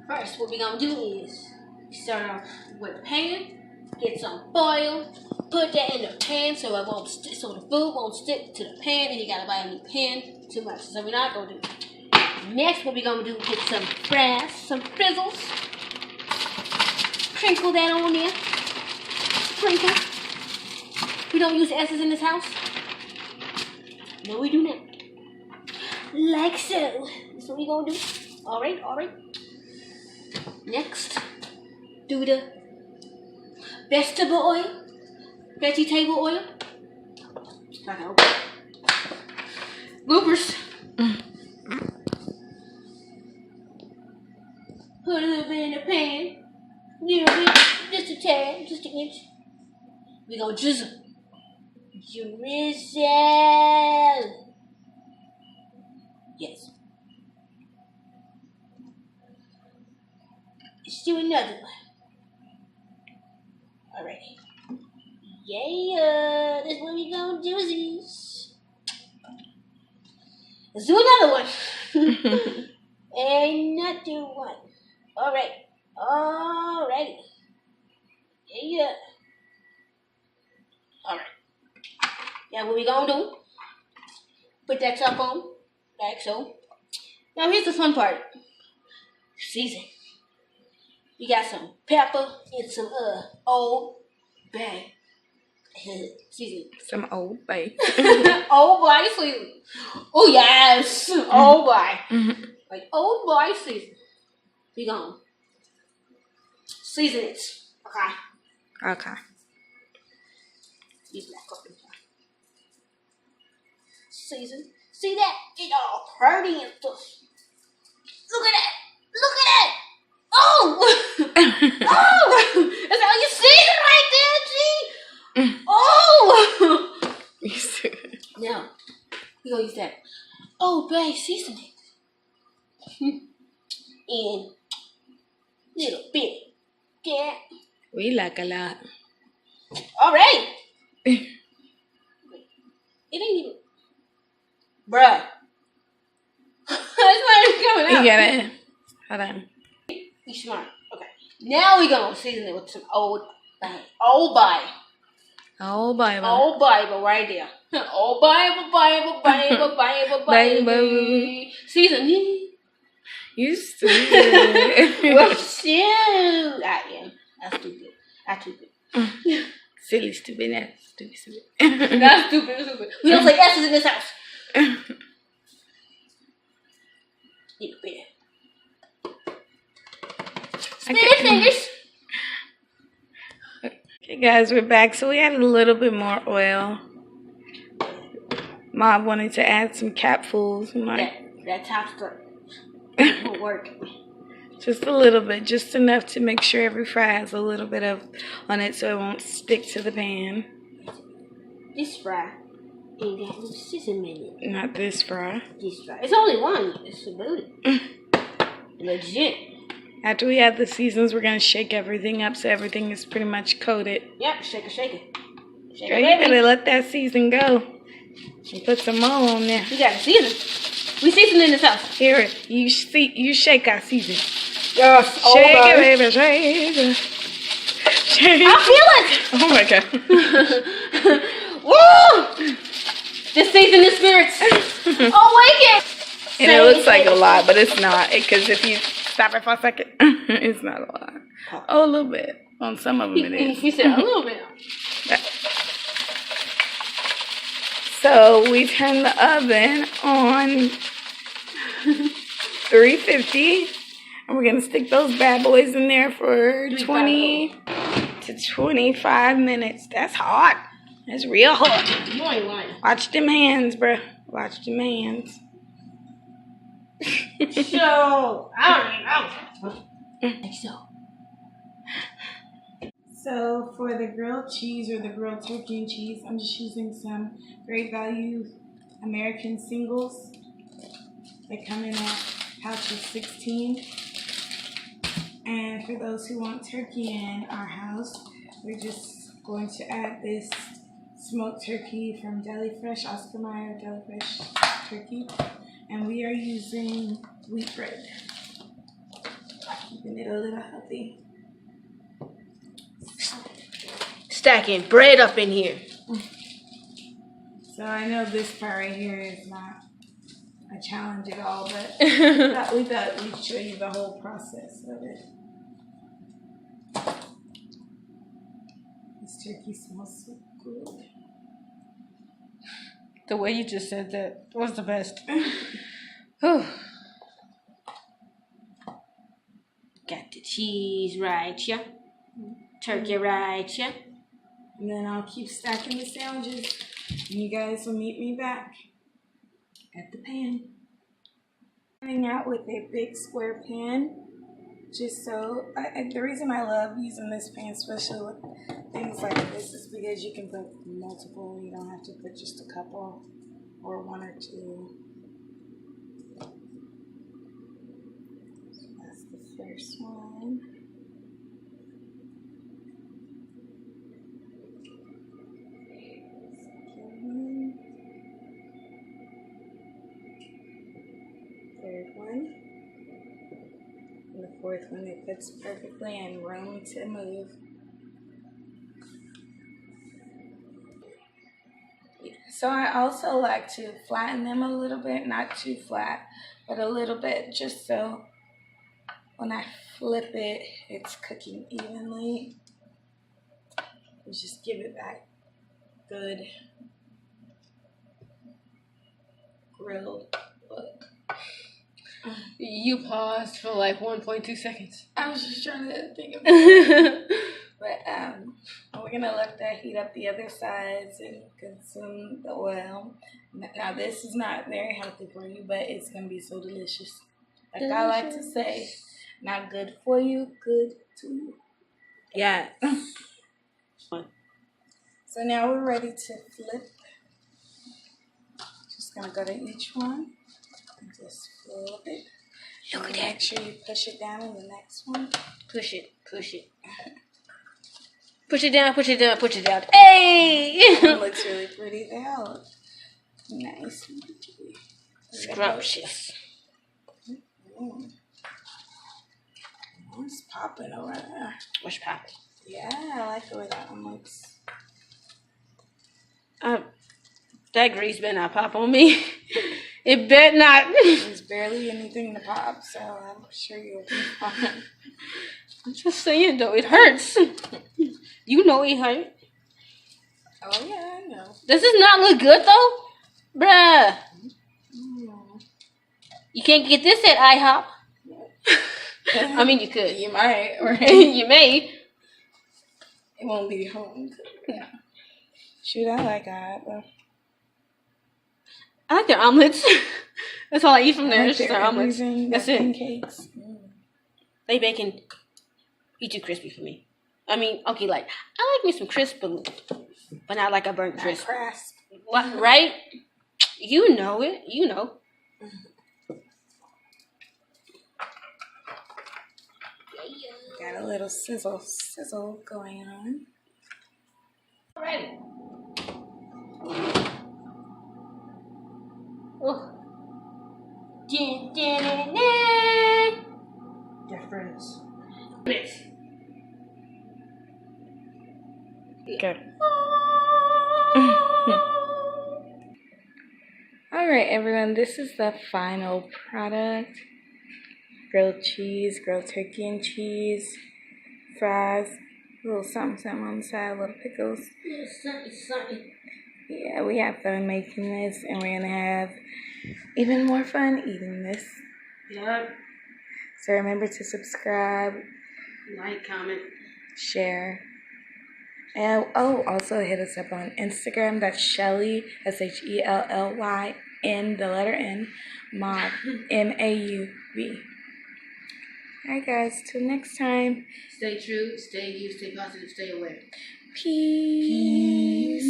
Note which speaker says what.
Speaker 1: First, what we're gonna do is start off with a pan, get some oil, put that in the pan so it won't stick, so the food won't stick to the pan, and you gotta buy a new pan too much. So we're not gonna do. Next, what we're gonna do is put some fries, some frizzles, sprinkle that on there, sprinkle. We don't use S's in this house. No, we do not. Like so. That's what we gonna do. All right. Next, do the vegetable oil. Bloopers. Put a little bit in the pan. Little bit, just a tad, just an inch. We gonna drizzle. Yes. Let's do another one. Alright. Yeah, that's what we gonna do is. Let's do another one. Another one. Alright. Yeah. Alright. Now what we gonna do? Put that top on, like so. Now here's the fun part. Season. We got some pepper and some Old Bay season.
Speaker 2: Some Old Bay.
Speaker 1: Old Bay season. Oh yes, Old Bay. Like Old Bay season. We gonna season it.
Speaker 2: Okay.
Speaker 1: Use black coffee. Season. See that? It's all pretty and stuff. Look at that. Oh! Oh! That's how you see it right there, G! Oh! Now, we're gonna use that Old Bay seasoning. And little bit. Yeah.
Speaker 2: We like a lot.
Speaker 1: Alright. It ain't even. Bruh. It's not even coming out.
Speaker 2: You get it? Hold on.
Speaker 1: Be smart. Okay. Now we're gonna season it with some Old Bay. Old Bible right there. Old Bible. Seasoning.
Speaker 2: You stupid.
Speaker 1: Well, shoot. I am. That's stupid.
Speaker 2: Silly, stupid. That's stupid.
Speaker 1: That's stupid. We don't say S's in this house. Need a bit. Spin it, fingers.
Speaker 2: Okay, guys, we're back. So we added a little bit more oil. Mom wanted to add some capfuls.
Speaker 1: That top strip won't work.
Speaker 2: Just a little bit, just enough to make sure every fry has a little bit of on it so it won't stick to the pan.
Speaker 1: This fry ain't got no seasoning in it.
Speaker 2: Not this fry.
Speaker 1: This fry. It's only one. It's a booty. Legit.
Speaker 2: After we add the seasons, we're going to shake everything up so everything is pretty much coated.
Speaker 1: Yep, shake it.
Speaker 2: Girl, you better let that season go. And put some more on there.
Speaker 1: You got to season. We season in this house.
Speaker 2: Here, you shake our season.
Speaker 1: Yes,
Speaker 2: shake it, baby, shake it. Shake it.
Speaker 1: I feel it.
Speaker 2: Oh my God.
Speaker 1: Woo! This season is spirits. Awaken.
Speaker 2: And it looks like a lot, but it's not. Because if you stop it for a second, it's not a lot. Oh, a little bit. On some of them it is.
Speaker 1: He said a little bit.
Speaker 2: So we turn the oven on 350. And we're going to stick those bad boys in there for 20 to 25 minutes. That's hot. That's real hot.
Speaker 1: You ain't lying.
Speaker 2: Watch them hands, bruh. Watch them hands.
Speaker 1: So, I don't know.
Speaker 2: So for the grilled cheese or the grilled turkey and cheese, I'm just using some Great Value American singles. They come in at pouches 16. And for those who want turkey in our house, we're just going to add this smoked turkey from Deli Fresh, Oscar Mayer Deli Fresh turkey. And we are using wheat bread. keeping it a little healthy.
Speaker 1: Stacking bread up in here.
Speaker 2: So I know this part right here is not a challenge at all, but we thought we'd show you the whole process of it. This turkey smells so good.
Speaker 1: The way you just said that was the best. Got the cheese right here. Turkey right here.
Speaker 2: And then I'll keep stacking the sandwiches. And you guys will meet me back at the pan. Starting out with a big square pan. Just so, the reason I love using this pan, especially with things like this, is because you can put multiple. You don't have to put just a couple or one or two. So that's the first one. Third one. And the fourth one, it fits perfectly in room to move. So I also like to flatten them a little bit, not too flat, but a little bit, just so when I flip it, it's cooking evenly. Just give it that good grilled look.
Speaker 1: You paused for like 1.2 seconds.
Speaker 2: I was just trying to think of it. But we're going to let that heat up the other sides and consume the oil. Now, this is not very healthy for you, but it's going to be so delicious. Like I like to say, not good for you, good to you.
Speaker 1: Yeah.
Speaker 2: So now we're ready to flip. Just going to go to each one and just flip it.
Speaker 1: Look at that.
Speaker 2: Make sure you push it down in the next one.
Speaker 1: Push it. Push it. Push it down, push it down, push it down. Hey!
Speaker 2: That looks really pretty. They all look nice.
Speaker 1: Scrumptious.
Speaker 2: It's popping over there.
Speaker 1: What's popping?
Speaker 2: Yeah, I like the way that one looks.
Speaker 1: That grease better not pop on me. It better not.
Speaker 2: There's barely anything to pop, so I'm sure you'll be fine.
Speaker 1: I'm just saying, though, it hurts. You know it hurt.
Speaker 2: Oh, yeah, I know.
Speaker 1: Does this not look good, though? Bruh. You can't get this at IHOP. I mean, you could.
Speaker 2: You might, right?
Speaker 1: You may.
Speaker 2: It won't be home. Yeah. Shoot, I like IHOP.
Speaker 1: I like their omelets. That's all I eat from there.
Speaker 2: Like
Speaker 1: It's just their omelets. That's it.
Speaker 2: Pancakes.
Speaker 1: They bacon be too crispy for me. I mean, okay, like I like me some crisp, but not like a burnt crisp. What? Right? You know it. You know.
Speaker 2: Got a little sizzle going on.
Speaker 1: Alrighty. Oh. Difference.
Speaker 2: Good. Alright, everyone, this is the final product. Grilled cheese, grilled turkey and cheese, fries, a little something on the side, little pickles.
Speaker 1: Something.
Speaker 2: Yeah, we have fun making this, and we're gonna have even more fun eating this.
Speaker 1: Yep.
Speaker 2: So remember to subscribe,
Speaker 1: Like, comment,
Speaker 2: share, and also hit us up on Instagram. That's Shelly, ShellynMauv, Mauv, MAUV. Alright guys, till next time.
Speaker 1: Stay true, stay you, stay positive, stay aware.
Speaker 2: Peace.